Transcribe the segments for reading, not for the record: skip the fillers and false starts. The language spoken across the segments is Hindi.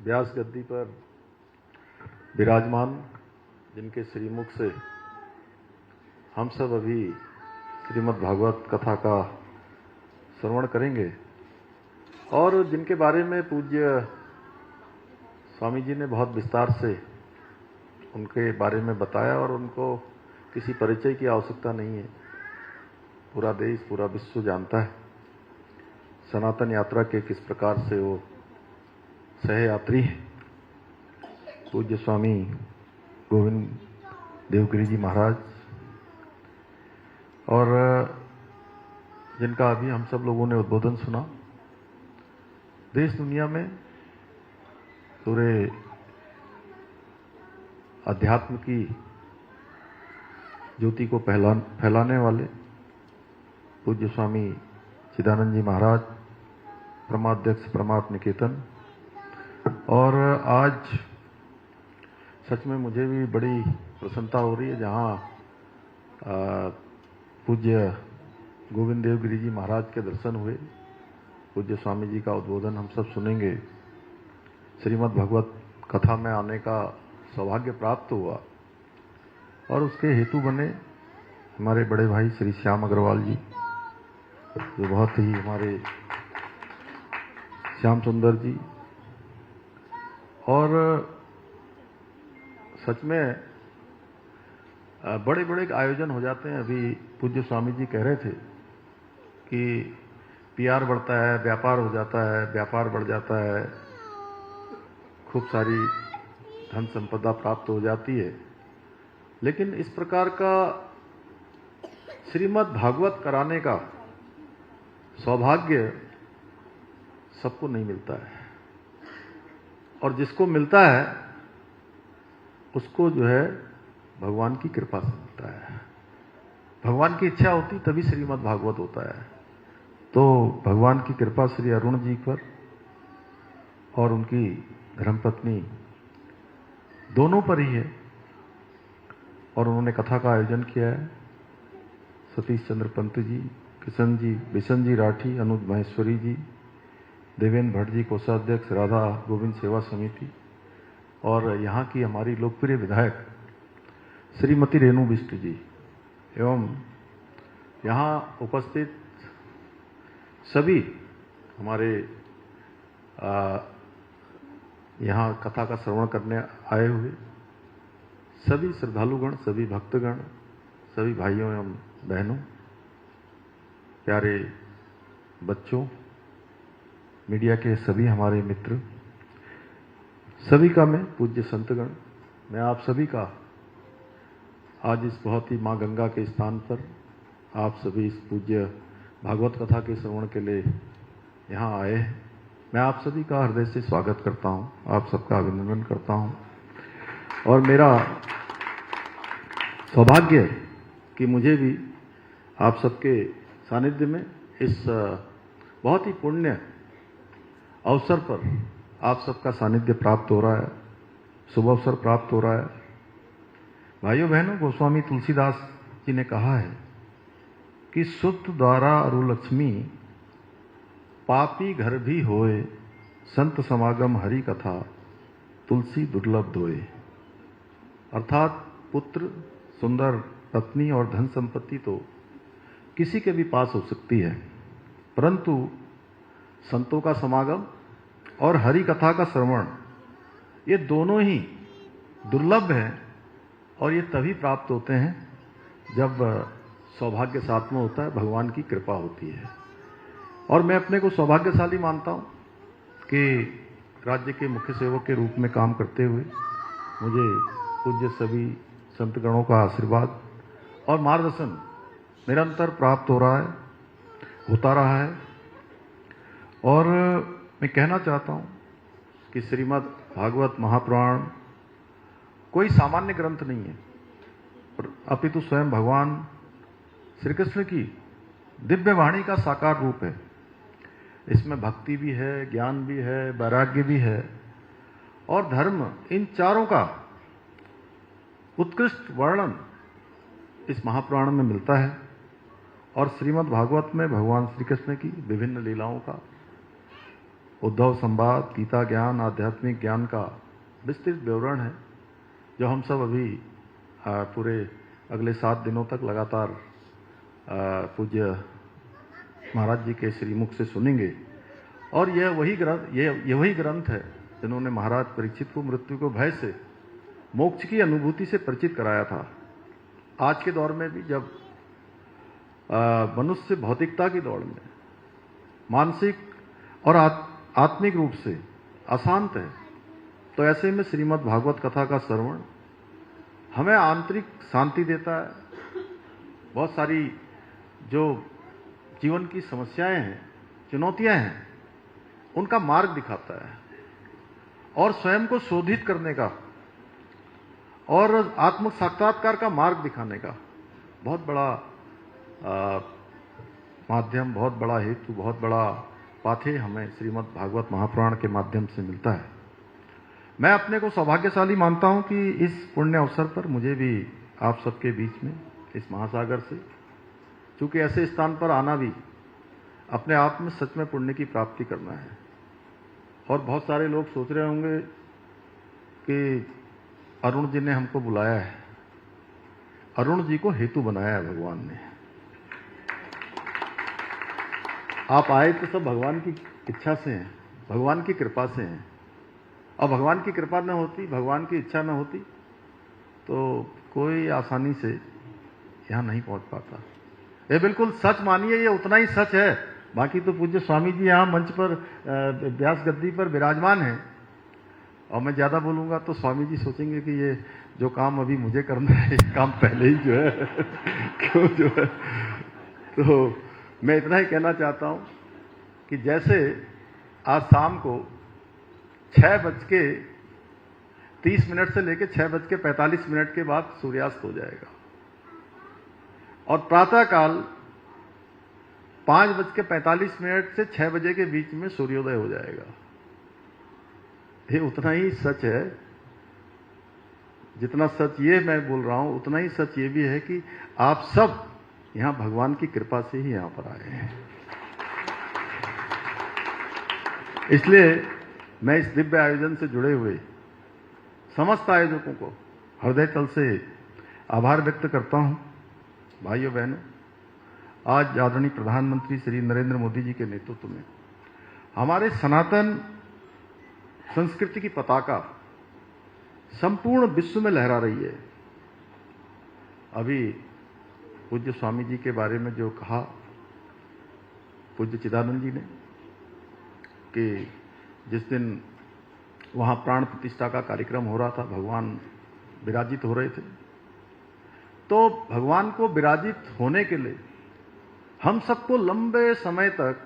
व्यास गद्दी पर विराजमान, जिनके श्रीमुख से हम सब अभी श्रीमद् भागवत कथा का श्रवण करेंगे और जिनके बारे में पूज्य स्वामी जी ने बहुत विस्तार से उनके बारे में बताया और उनको किसी परिचय की आवश्यकता नहीं है। पूरा देश, पूरा विश्व जानता है सनातन यात्रा के किस प्रकार से वो सहयात्री हैं। पूज्य स्वामी गोविंद देवगिरी जी महाराज, और जिनका अभी हम सब लोगों ने उद्बोधन सुना। देश दुनिया में पूरे अध्यात्म की ज्योति को फैलाने वाले पूज्य स्वामी चिदानंद जी महाराज, परमाध्यक्ष परमात्म निकेतन। और आज सच में मुझे भी बड़ी प्रसन्नता हो रही है, जहाँ पूज्य गोविंद देवगिरी जी महाराज के दर्शन हुए, पूज्य स्वामी जी का उद्बोधन हम सब सुनेंगे, श्रीमद् भागवत कथा में आने का सौभाग्य प्राप्त हुआ और उसके हेतु बने हमारे बड़े भाई श्री श्याम अग्रवाल जी, जो बहुत ही हमारे श्याम सुंदर जी। और सच में बड़े बड़े आयोजन हो जाते हैं। अभी पूज्य स्वामी जी कह रहे थे कि पीआर बढ़ता है, व्यापार हो जाता है, व्यापार बढ़ जाता है, खूब सारी धन संपदा प्राप्त हो जाती है, लेकिन इस प्रकार का श्रीमद् भागवत कराने का सौभाग्य सबको नहीं मिलता है। और जिसको मिलता है उसको जो है भगवान की कृपा से मिलता है। भगवान की इच्छा होती तभी श्रीमद् भागवत होता है। तो भगवान की कृपा श्री अरुण जी पर और उनकी धर्मपत्नी दोनों पर ही है, और उन्होंने कथा का आयोजन किया है। सतीश चंद्र पंत जी, किशन जी, बिशन जी राठी, अनुज महेश्वरी जी, देवेंद्र भट्ट जी कोषाध्यक्ष राधा गोविंद सेवा समिति, और यहाँ की हमारी लोकप्रिय विधायक श्रीमती रेणु बिष्ट जी, एवं यहाँ उपस्थित सभी हमारे यहाँ कथा का श्रवण करने आए हुए सभी श्रद्धालुगण, सभी भक्तगण, सभी भाइयों एवं बहनों, प्यारे बच्चों, मीडिया के सभी हमारे मित्र, सभी का मैं पूज्य संतगण, मैं आप सभी का आज इस बहुत ही माँ गंगा के स्थान पर आप सभी इस पूज्य भागवत कथा के श्रवण के लिए यहाँ आए हैं। मैं आप सभी का हृदय से स्वागत करता हूँ, आप सबका अभिनंदन करता हूँ। और मेरा सौभाग्य है कि मुझे भी आप सबके सानिध्य में इस बहुत ही पुण्य अवसर पर आप सबका सानिध्य प्राप्त हो रहा है, शुभ अवसर प्राप्त हो रहा है। भाइयों बहनों, गोस्वामी तुलसीदास जी ने कहा है कि सुत द्वारा अरुलक्ष्मी पापी घर भी होए, संत समागम हरि कथा तुलसी दुर्लभ दोए। अर्थात पुत्र, सुंदर पत्नी और धन संपत्ति तो किसी के भी पास हो सकती है, परंतु संतों का समागम और हरि कथा का श्रवण, ये दोनों ही दुर्लभ है, और ये तभी प्राप्त होते हैं जब सौभाग्य साथ में होता है, भगवान की कृपा होती है। और मैं अपने को सौभाग्यशाली मानता हूँ कि राज्य के मुख्य सेवक के रूप में काम करते हुए मुझे पूज्य सभी संतगणों का आशीर्वाद और मार्गदर्शन निरंतर प्राप्त हो रहा है, होता रहा है। और मैं कहना चाहता हूँ कि श्रीमद् भागवत महापुराण कोई सामान्य ग्रंथ नहीं है, अपितु स्वयं भगवान श्री कृष्ण की दिव्य वाणी का साकार रूप है। इसमें भक्ति भी है, ज्ञान भी है, वैराग्य भी है और धर्म, इन चारों का उत्कृष्ट वर्णन इस महापुराण में मिलता है। और श्रीमद् भागवत में भगवान श्री कृष्ण की विभिन्न लीलाओं का उद्धव संवाद, गीता ज्ञान, आध्यात्मिक ज्ञान का विस्तृत विवरण है, जो हम सब अभी पूरे अगले 7 दिनों तक लगातार पूज्य महाराज जी के श्रीमुख से सुनेंगे। और यह वही ग्रंथ है जिन्होंने महाराज परीक्षित को मृत्यु को भय से मोक्ष की अनुभूति से परिचित कराया था। आज के दौर में भी जब मनुष्य भौतिकता की दौड़ में मानसिक और आत्मिक रूप से अशांत है, तो ऐसे में श्रीमद् भागवत कथा का श्रवण हमें आंतरिक शांति देता है। बहुत सारी जो जीवन की समस्याएं हैं, चुनौतियां हैं, उनका मार्ग दिखाता है और स्वयं को शोधित करने का और आत्म साक्षात्कार का मार्ग दिखाने का बहुत बड़ा माध्यम, बहुत बड़ा हेतु, बहुत बड़ा पाथेय हमें श्रीमद् भागवत महापुराण के माध्यम से मिलता है। मैं अपने को सौभाग्यशाली मानता हूं कि इस पुण्य अवसर पर मुझे भी आप सबके बीच में इस महासागर से, चूंकि ऐसे स्थान पर आना भी अपने आप में सच में पुण्य की प्राप्ति करना है। और बहुत सारे लोग सोच रहे होंगे कि अरुण जी ने हमको बुलाया है। अरुण जी को हेतु बनाया है भगवान ने। आप आए तो सब भगवान की इच्छा से हैं, भगवान की कृपा से हैं। और भगवान की कृपा न होती, भगवान की इच्छा न होती, तो कोई आसानी से यहां नहीं पहुंच पाता। ये बिल्कुल सच मानिए, ये उतना ही सच है। बाकी तो पूज्य स्वामी जी यहां मंच पर व्यास गद्दी पर विराजमान हैं, और मैं ज्यादा बोलूंगा तो स्वामी जी सोचेंगे कि ये जो काम अभी मुझे करना है, ये काम पहले ही जो है क्यों जो है। तो मैं इतना ही कहना चाहता हूं कि जैसे आज शाम को 6:30 से लेकर 6:45 के बाद सूर्यास्त हो जाएगा, और प्रातःकाल 5:45 से 6 बजे के बीच में सूर्योदय हो जाएगा। ये उतना ही सच है, जितना सच ये मैं बोल रहा हूं, उतना ही सच ये भी है कि आप सब यहां भगवान की कृपा से ही यहां पर आए हैं। इसलिए मैं इस दिव्य आयोजन से जुड़े हुए समस्त आयोजकों को हृदय तल से आभार व्यक्त करता हूं। भाइयों बहनों, आज आदरणीय प्रधानमंत्री श्री नरेंद्र मोदी जी के नेतृत्व में हमारे सनातन संस्कृति की पताका संपूर्ण विश्व में लहरा रही है। अभी पूज्य स्वामी जी के बारे में जो कहा पूज्य चिदानंद जी ने कि जिस दिन वहां प्राण प्रतिष्ठा का कार्यक्रम हो रहा था, भगवान विराजित हो रहे थे, तो भगवान को विराजित होने के लिए हम सबको लंबे समय तक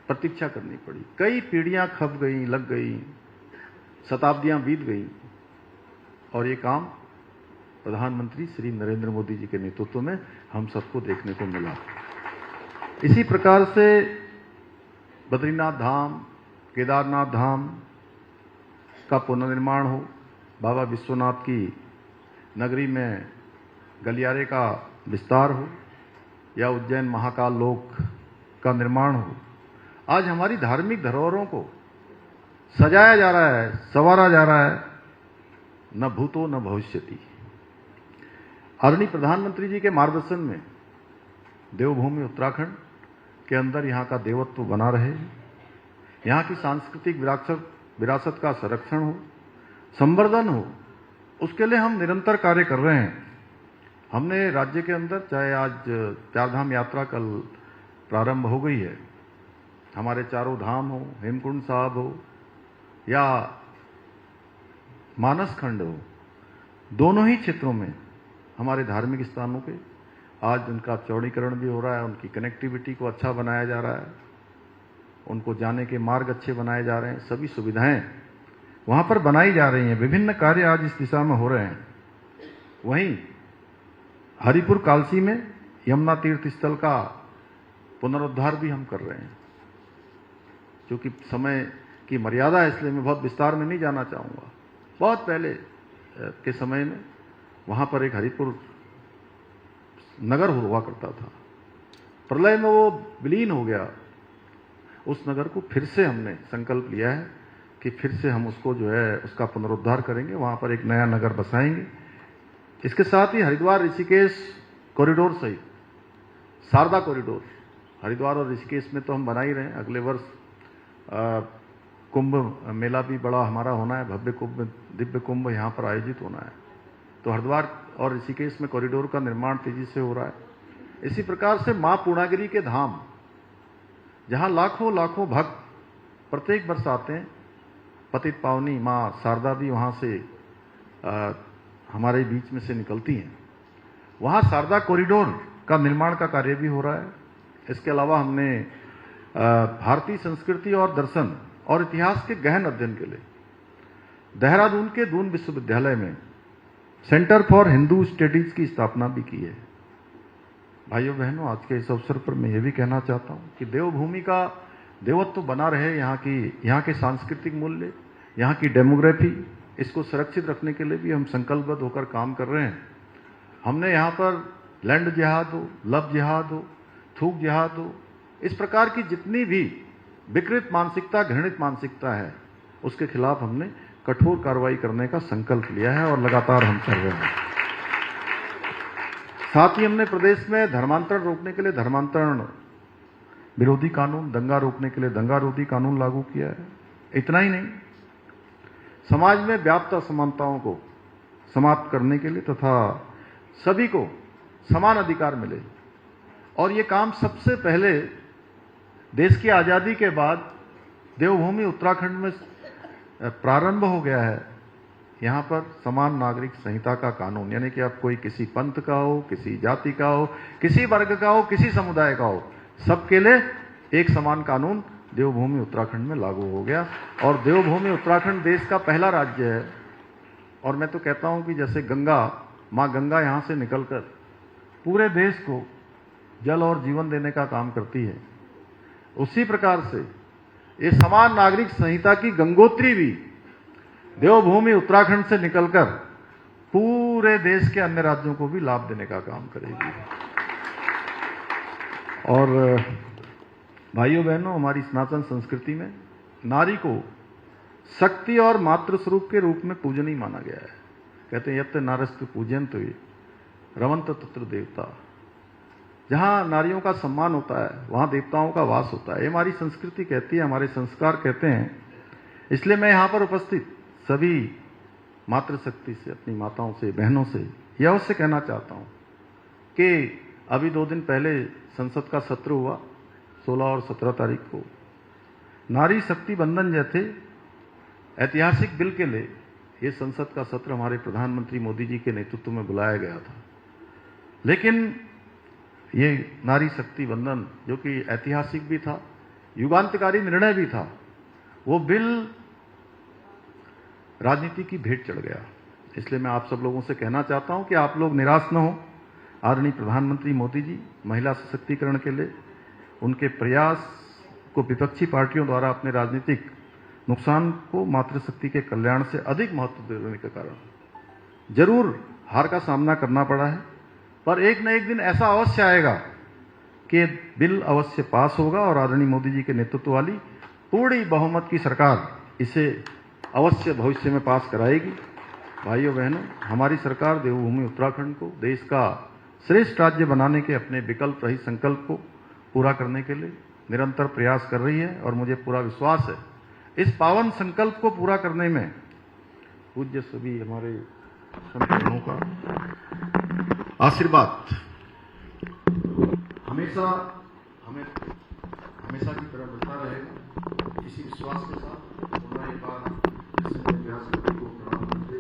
प्रतीक्षा करनी पड़ी। कई पीढ़ियां खप गई, लग गई, शताब्दियां बीत गई, और ये काम प्रधानमंत्री श्री नरेंद्र मोदी जी के नेतृत्व में हम सबको देखने को मिला। इसी प्रकार से बद्रीनाथ धाम, केदारनाथ धाम का पुनर्निर्माण हो, बाबा विश्वनाथ की नगरी में गलियारे का विस्तार हो, या उज्जैन महाकाल लोक का निर्माण हो, आज हमारी धार्मिक धरोहरों को सजाया जा रहा है, संवारा जा रहा है। न भूतो न भविष्यति। आदरणीय प्रधानमंत्री जी के मार्गदर्शन में देवभूमि उत्तराखंड के अंदर यहां का देवत्व बना रहे, यहां की सांस्कृतिक विरासत का संरक्षण हो, संवर्धन हो, उसके लिए हम निरंतर कार्य कर रहे हैं। हमने राज्य के अंदर, चाहे आज चारधाम यात्रा कल प्रारंभ हो गई है, हमारे चारों धाम हो, हेमकुंड साहब हो या मानस खंड हो, दोनों ही क्षेत्रों में हमारे धार्मिक स्थानों के आज उनका चौड़ीकरण भी हो रहा है, उनकी कनेक्टिविटी को अच्छा बनाया जा रहा है, उनको जाने के मार्ग अच्छे बनाए जा रहे हैं, सभी सुविधाएं वहां पर बनाई जा रही हैं। विभिन्न कार्य आज इस दिशा में हो रहे हैं। वहीं हरिपुर कालसी में यमुना तीर्थ स्थल का पुनरुद्धार भी हम कर रहे हैं। क्योंकि समय की मर्यादा है, इसलिए मैं बहुत विस्तार में नहीं जाना चाहूंगा। बहुत पहले के समय में वहां पर एक हरिपुर नगर हुआ करता था, प्रलय में वो विलीन हो गया, उस नगर को फिर से हमने संकल्प लिया है कि फिर से हम उसको जो है उसका पुनरुद्धार करेंगे, वहां पर एक नया नगर बसाएंगे। इसके साथ ही हरिद्वार ऋषिकेश कॉरिडोर सहित शारदा कॉरिडोर, हरिद्वार और ऋषिकेश में तो हम बना ही रहे हैं। अगले वर्ष कुंभ मेला भी बड़ा हमारा होना है, भव्य कुंभ, दिव्य कुंभ यहाँ पर आयोजित होना है। तो हरिद्वार और ऋषिकेश में कॉरिडोर का निर्माण तेजी से हो रहा है। इसी प्रकार से मां पूर्णागिरी के धाम, जहां लाखों लाखों भक्त प्रत्येक वर्ष आते हैं, पतित पावनी मां शारदा भी वहां से हमारे बीच में से निकलती हैं। वहां शारदा कॉरिडोर का निर्माण का कार्य भी हो रहा है। इसके अलावा हमने भारतीय संस्कृति और दर्शन और इतिहास के गहन अध्ययन के लिए देहरादून के दून विश्वविद्यालय में सेंटर फॉर हिंदू स्टडीज की स्थापना भी की है। भाइयों बहनों, आज के इस अवसर पर मैं ये भी कहना चाहता हूं कि देवभूमि का देवत्व बना रहे, यहाँ के सांस्कृतिक मूल्य, यहाँ की डेमोग्राफी, इसको सुरक्षित रखने के लिए भी हम संकल्पबद्ध होकर काम कर रहे हैं। हमने यहाँ पर लैंड जिहाद हो, लव जिहाद हो, थूक जिहाद हो, इस प्रकार की जितनी भी विकृत मानसिकता, घृणित मानसिकता है, उसके खिलाफ हमने कठोर कार्रवाई करने का संकल्प लिया है और लगातार हम कर रहे हैं। साथ ही हमने प्रदेश में धर्मांतरण रोकने के लिए धर्मांतरण विरोधी कानून, दंगा रोकने के लिए दंगा रोधी कानून लागू किया है। इतना ही नहीं, समाज में व्याप्त असमानताओं को समाप्त करने के लिए तथा सभी को समान अधिकार मिले, और ये काम सबसे पहले देश की आजादी के बाद देवभूमि उत्तराखंड में प्रारंभ हो गया है। यहाँ पर समान नागरिक संहिता का कानून, यानी कि आप कोई किसी पंथ का हो, किसी जाति का हो, किसी वर्ग का हो, किसी समुदाय का हो, सबके लिए एक समान कानून देवभूमि उत्तराखंड में लागू हो गया। और देवभूमि उत्तराखंड देश का पहला राज्य है। और मैं तो कहता हूं कि जैसे गंगा, मां गंगा यहां से निकलकर पूरे देश को जल और जीवन देने का काम करती है, उसी प्रकार से ये समान नागरिक संहिता की गंगोत्री भी देवभूमि उत्तराखंड से निकलकर पूरे देश के अन्य राज्यों को भी लाभ देने का काम करेगी। और भाइयों बहनों, हमारी सनातन संस्कृति में नारी को शक्ति और मातृ स्वरूप के रूप में पूजनीय माना गया है। कहते हैं यत् नारस्तु पूजयन्तो रमन्त तत्र देवता। जहां नारियों का सम्मान होता है, वहां देवताओं का वास होता है। ये हमारी संस्कृति कहती है, हमारे संस्कार कहते हैं। इसलिए मैं यहां पर उपस्थित सभी मातृशक्ति से, अपनी माताओं से, बहनों से यह अवश्य कहना चाहता हूं कि अभी 2 दिन पहले संसद का सत्र हुआ, 16 और 17 तारीख को। नारी शक्ति बंधन जैसे ऐतिहासिक बिल के लिए ये संसद का सत्र हमारे प्रधानमंत्री मोदी जी के नेतृत्व में बुलाया गया था। लेकिन ये नारी शक्ति बंधन, जो कि ऐतिहासिक भी था, युगांतकारी निर्णय भी था, वो बिल राजनीति की भेंट चढ़ गया। इसलिए मैं आप सब लोगों से कहना चाहता हूं कि आप लोग निराश न हो। आदरणीय प्रधानमंत्री मोदी जी महिला सशक्तिकरण के लिए उनके प्रयास को विपक्षी पार्टियों द्वारा अपने राजनीतिक नुकसान को मातृशक्ति के कल्याण से अधिक महत्व देने के कारण जरूर हार का सामना करना पड़ा है। पर एक न एक दिन ऐसा अवश्य आएगा कि बिल अवश्य पास होगा और आदरणीय मोदी जी के नेतृत्व वाली पूरी बहुमत की सरकार इसे अवश्य भविष्य में पास कराएगी। भाइयों बहनों, हमारी सरकार देवभूमि उत्तराखंड को देश का श्रेष्ठ राज्य बनाने के अपने विकल्प रहित संकल्प को पूरा करने के लिए निरंतर प्रयास कर रही है। और मुझे पूरा विश्वास है इस पावन संकल्प को पूरा करने में पूज्य सभी हमारे संतों का आशीर्वाद हमेशा की तरह मिलता रहेगा। इसी विश्वास के साथ एक बार को प्रणाम करते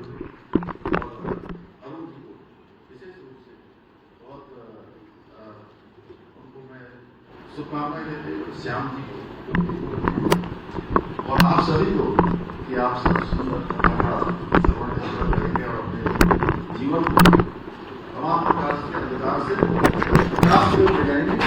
हुए और अरुण जी को विशेष रूप से बहुत उनको मैं शुभकामनाएं देते हुए, श्याम जी को और आप सभी को कि आप सब सुंदर श्रवण करेंगे और अपने जीवन को तमाम प्रकार के अधिकार से प्राप्त हो जाएंगे।